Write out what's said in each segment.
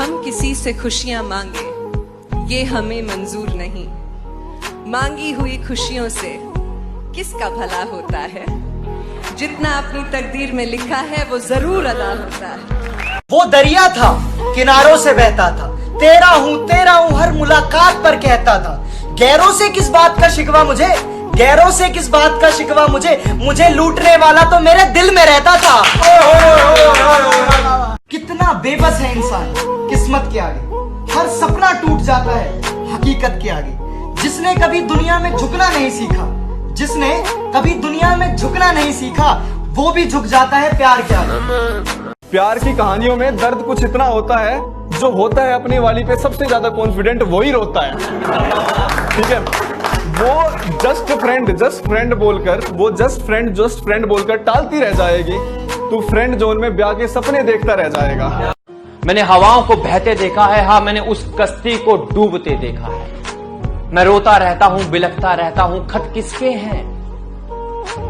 हम किसी से खुशियां मांगे ये हमें मंजूर नहीं। मांगी हुई खुशियों से किसका भला होता है। जितना अपनी तकदीर में लिखा है वो जरूर अदा होता है। वो दरिया था किनारों से बहता था, तेरा हूँ हर मुलाकात पर कहता था। गैरों से किस बात का शिकवा मुझे, गैरों से किस बात का शिकवा मुझे लूटने वाला तो मेरे दिल में रहता था। कितना बेबस है इंसान किस्मत के आगे, हर सपना टूट जाता है हकीकत के आगे। जिसने कभी दुनिया में झुकना नहीं सीखा, जिसने कभी दुनिया में झुकना नहीं सीखा, वो भी झुक जाता है प्यार के आगे। प्यार की कहानियों में दर्द कुछ इतना होता है, जो होता है अपनी वाली पे सबसे ज्यादा कॉन्फिडेंट वही रोता है। ठीक है, वो जस्ट फ्रेंड बोलकर टालती रह जाएगी, तू फ्रेंड जोन में ब्याह के सपने देखता रह जाएगा। मैंने हवाओं को बहते देखा है, हाँ मैंने उस कश्ती को डूबते देखा है। मैं रोता रहता हूँ, बिलखता रहता हूँ, खत किसके हैं।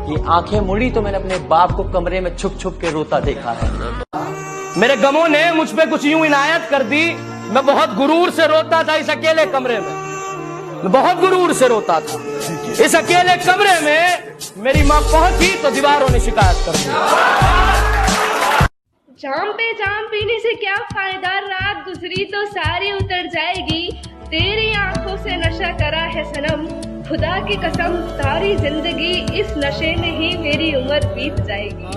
ये आंखें मुड़ी तो मैंने अपने बाप को कमरे में छुप छुप के रोता देखा है। मेरे गमों ने मुझ पे कुछ यूं इनायत कर दी, मैं बहुत गुरूर से रोता था इस अकेले कमरे में, मैं बहुत गुरूर से रोता था इस अकेले कमरे में। मेरी माँ पहुंची तो दीवारों ने शिकायत कर दी। जाम पे जाम पीने से क्या फायदा, रात गुजरी तो सारी उतर जाएगी। तेरी आंखों से नशा करा है सनम, खुदा की कसम सारी जिंदगी इस नशे में ही मेरी उम्र बीत जाएगी।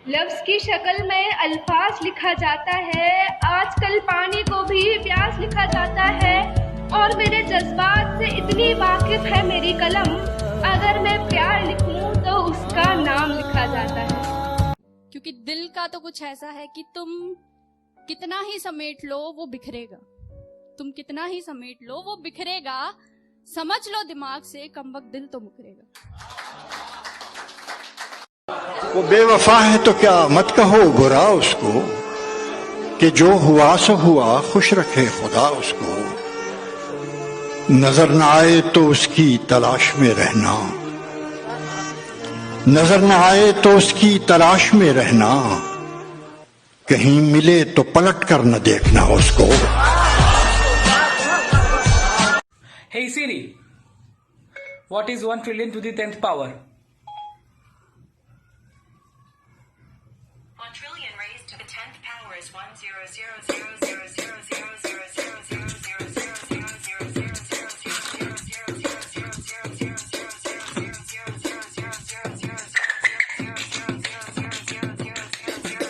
लफ्ज की शक्ल में अल्फाज लिखा जाता है, आजकल पानी को भी प्यास लिखा जाता है। और मेरे जज्बात से इतनी वाकिफ है मेरी कलम, अगर मैं प्यार लिखूं तो उसका नाम लिखा जाता है। क्योंकि दिल का तो कुछ ऐसा है कि तुम कितना ही समेट लो वो बिखरेगा, तुम कितना ही समेट लो वो बिखरेगा। समझ लो दिमाग से, कमबख्त दिल तो मुकरेगा। वो बेवफा है तो क्या मत कहो बुरा उसको, कि जो हुआ सो हुआ, खुश रखे खुदा उसको। नजर न आए तो उसकी तलाश में रहना, नजर न आए तो उसकी तलाश में रहना, कहीं मिले तो पलट कर न देखना उसको। Hey Siri, what is 1 trillion to the 10th power? 1 trillion raised to the 10th power is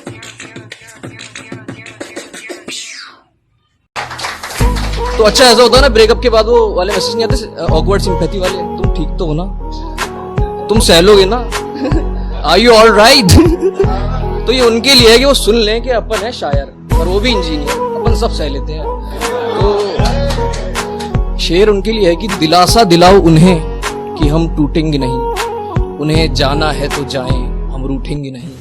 100000000000000000000000000000000000000000000000000000000000000000000000000000000000000000000000000000000000000000000000000000000000000000000000000000000000000000000000000000000000000000000000000000000000000000000000000000000000000000000000000000000000000000000000000000000000000000000000000000000000000000000000000000000000000000000000000000000000000000000000000000000000000000000000000000000000000000000000000000000000000000000000000000000000000000000000000000000000000000000000000000000000000000000000000000000000000000000000000000000000000000000000000000000000000000000000000000000000000000000000000000000000000000000000000000000000000000000000000000000000000000000000000000000000000000000000000तो अच्छा ऐसा होता है ना, ब्रेकअप के बाद वो वाले मैसेज नहीं आते ऑकवर्ड सिंपैथी वाले, तुम ठीक तो हो ना, तुम सह लोगे ना, आर यू ऑल राइट। तो ये उनके लिए है कि वो सुन लें कि अपन है शायर और वो भी इंजीनियर, अपन सब सह लेते हैं। तो शेर उनके लिए है कि दिलासा दिलाओ उन्हें कि हम टूटेंगे नहीं, उन्हें जाना है तो जाएं, हम रूठेंगे नहीं,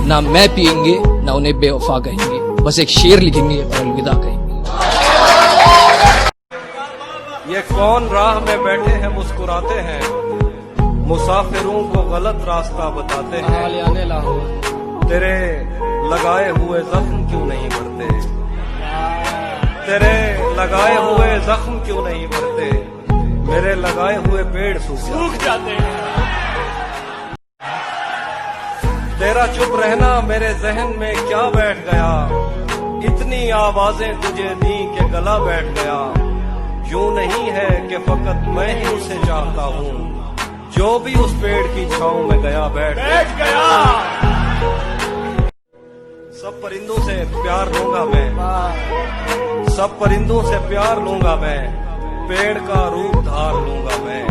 ना मैं पिएंगे ना उन्हें बेवफा कहेंगे, बस एक शेर लिखेंगे और अलविदा कहेंगे। ये कौन राह में बैठे हैं मुस्कुराते हैं, मुसाफिरों को गलत रास्ता बताते हैं। तेरे लगाए हुए जख्म क्यों नहीं भरते, तेरे लगाए हुए जख्म क्यों नहीं भरते, मेरे लगाए हुए पेड़ सूख जाते हैं। तेरा चुप रहना मेरे जहन में क्या बैठ गया, इतनी आवाजें तुझे दी के गला बैठ गया। यूं नहीं है कि फकत मैं ही उसे चाहता हूँ, जो भी उस पेड़ की छांव में गया बैठ गया। सब परिंदों से प्यार लूंगा मैं, सब परिंदों से प्यार लूंगा मैं, पेड़ का रूप धार लूंगा मैं।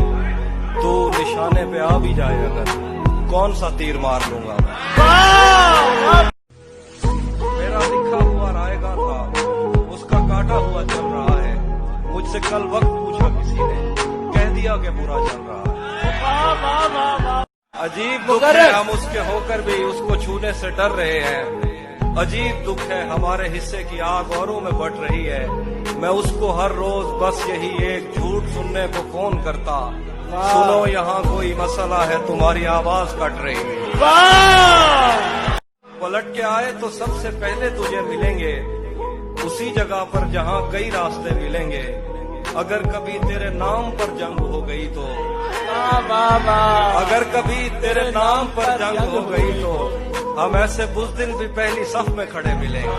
तू निशाने पे आ भी जाए अगर, कौन सा तीर मार लूंगा मैं। मेरा लिखा हुआ रायगा था, उसका काटा हुआ चल रहा है। मुझसे कल वक्त पूछा किसी ने, कह दिया कि बुरा चल रहा है। अजीब दुख है हम उसके होकर भी उसको छूने से डर रहे हैं। अजीब दुख है हमारे हिस्से की आग औरों में बढ़ रही है। मैं उसको हर रोज बस यही एक झूठ सुनने को फोन करता, सुनो यहाँ कोई मसला है, तुम्हारी आवाज कट रही है। पलट के आए तो सबसे पहले तुझे मिलेंगे, उसी जगह पर जहां कई रास्ते मिलेंगे। अगर कभी तेरे नाम पर जंग हो गई तो, अगर कभी तेरे नाम पर जंग हो गई तो हम ऐसे बुज़दिल भी पहली सफ में खड़े मिलेंगे।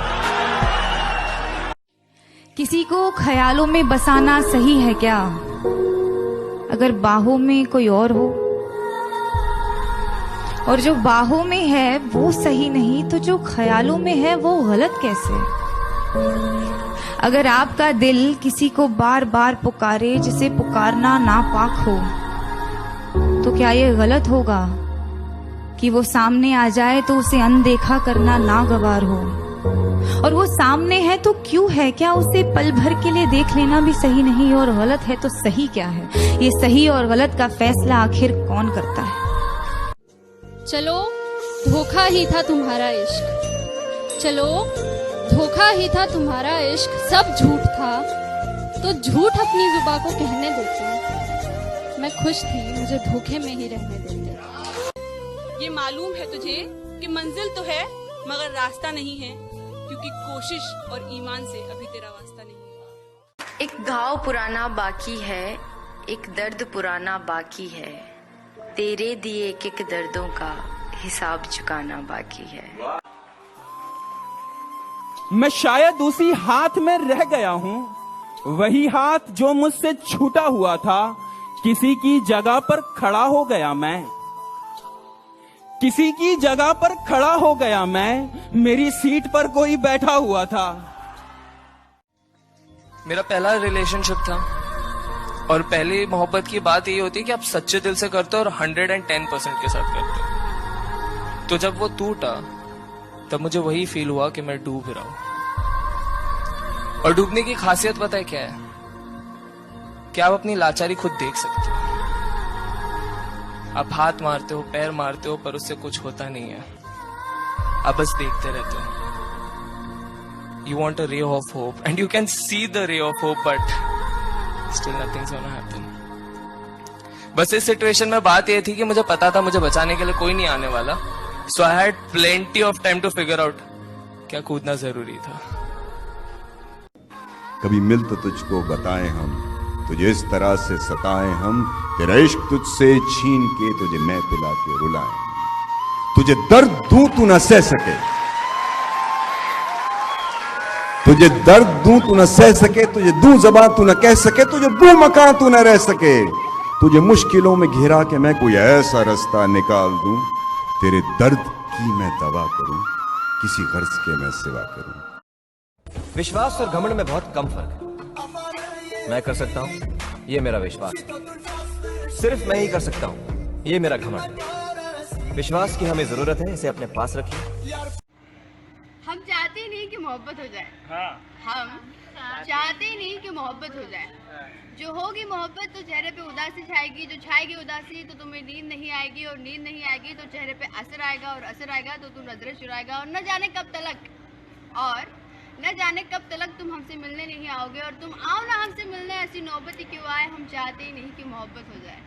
किसी को ख्यालों में बसाना सही है क्या, अगर बाहों में कोई और हो? और जो बाहों में है वो सही नहीं तो जो ख्यालों में है वो गलत कैसे? अगर आपका दिल किसी को बार बार पुकारे जिसे पुकारना नापाक हो, तो क्या ये गलत होगा कि वो सामने आ जाए तो उसे अनदेखा करना नागवार हो? और वो सामने है तो क्यों है? क्या उसे पल भर के लिए देख लेना भी सही नहीं? और गलत है तो सही क्या है? ये सही और गलत का फैसला आखिर कौन करता है? चलो धोखा ही था तुम्हारा इश्क, चलो धोखा ही था तुम्हारा इश्क, सब झूठ था तो झूठ अपनी जुबान को कहने देते। मैं खुश थी, मुझे धोखे में ही रहने देते। ये मालूम है तुझे कि मंजिल तो है मगर रास्ता नहीं है, क्योंकि कोशिश और ईमान से अभी तेरा वास्ता नहीं है। एक घाव पुराना बाकी है, एक दर्द पुराना बाकी है, तेरे दिए एक एक दर्दों का हिसाब चुकाना बाकी है। मैं शायद उसी हाथ में रह गया हूँ, वही हाथ जो मुझसे छूटा हुआ था। किसी की जगह पर खड़ा हो गया मैं, किसी की जगह पर खड़ा हो गया मैं, मेरी सीट पर कोई बैठा हुआ था। मेरा पहला रिलेशनशिप था और पहली मोहब्बत की बात ये होती है कि आप सच्चे दिल से करते हो और 110% के साथ करते हो। तो जब वो टूटा तब मुझे वही फील हुआ कि मैं डूब रहा हूं। और डूबने की खासियत पता है क्या है? कि आप अपनी लाचारी खुद देख सकते हो। आप हाथ मारते हो, पैर मारते हो, पर उससे कुछ होता नहीं है। आप बस देखते रहते हो। You want a ray of hope and you can see the ray of hope, but still nothing's gonna happen. बस इस सिचुएशन में बात ये थी कि मुझे पता था मुझे बचाने के लिए कोई नहीं आने वाला, so I had plenty of time to figure out क्या कूदना जरूरी था। कभी मिल तो तुझको बताएं हम, तुझे इस तरह से सताएं हम, तेरा इश्क तुझसे छीन के तुझे मैं पिला के रुलाएं, तुझे दर्द दूं तू न सह सके, तुझे दर्द दूं तू न सह सके, तुझे दूं ज़बान तू न कह सके, तुझे दूं मकान तू न रह सके, तुझे मुश्किलों में घिरा के मैं कोई ऐसा रास्ता निकाल दूं, तेरे दर्द की मैं दवा करूं, किसी गर्ज के मैं सिवा करूं। विश्वास और घमंड में बहुत कम फर्क है। मैं कर सकता हूं, ये मेरा विश्वास है। सिर्फ मैं ही कर सकता हूं, ये मेरा घमंड है। विश्वास की हमें जरूरत है, इसे अपने पास रखिए। हम चाहते ही नहीं कि मोहब्बत हो जाए। हम चाहते ही नहीं कि मोहब्बत हो जाए। जो होगी मोहब्बत तो चेहरे पे उदासी छाएगी, जो छाएगी उदासी तो तुम्हें नींद नहीं आएगी, और नींद नहीं आएगी तो चेहरे पे असर आएगा, और असर आएगा तो तुम नजरें चुराएगा, और न जाने कब तलक तुम हमसे मिलने नहीं आओगे, और तुम आओ ना हमसे मिलने, ऐसी नौबत ही क्यों आए। हम चाहते ही नहीं कि मोहब्बत हो जाए।